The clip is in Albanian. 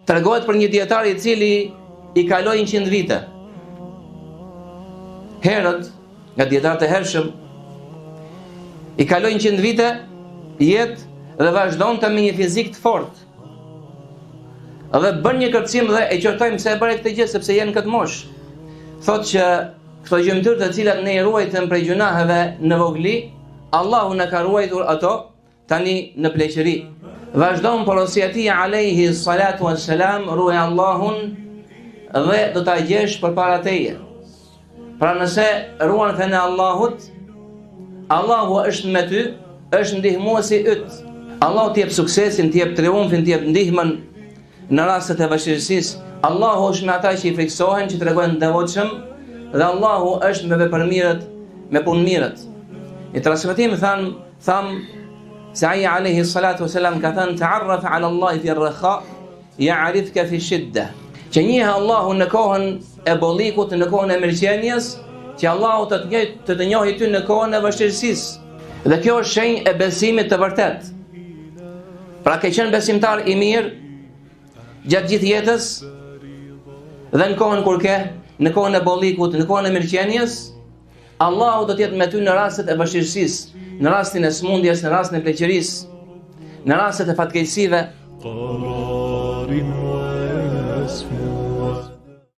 Tregohet për një dietar i cili i kaloi 100 vite. Herët, nga dietarët e hershëm, i kaloi 100 vite jetë dhe vazhdonte me një fizik të fortë. Dhe bën një kërcim dhe e qortojmë se e bëre këtë gjë sepse janë këtë moshë. Thotë që këto gjymtyrë të cilat ne i ruajtëm prej gjunaheve në vogli, Allahu na ka ruajtur ato tani në pleqëri. Vazhdon porosiatia alayhi salatu wassalam, ruaj Allahun dhe do ta gjesh përpara teje. Pra nëse ruan thënë Allahut, Allahu është me ty, është ndihmuesi yt. Allahu t'jep suksesin, t'jep triumfin, t'jep ndihmën në rastet e vështirësisë. Allahu është me ata që i friksohen, që tregojnë devotshëm, dhe Allahu është me vepërmirët, me punëmirët. Në transmetim tham se ai alayhi salatu wasalam ka thënë ta'arraf ala Allah fi ar-rakha ya'rifka fi shidda. Që njihe Allahu në kohën e bollikut, në kohën e mirëqenies, që Allahu të njohë ty në kohën e vështirësisë. Dhe kjo është shenjë e besimit të vërtet. Pra ke qenë besimtar i mirë gjatë gjithë jetës dhe në kohën kur ke, në kohën e bollikut, në kohën e mirëqenies, Allahu do të jetë me ty në rastet e vështirësisë, në rastin e smundjes, në rastin e pleqërisë, në rastet e fatkeqësive.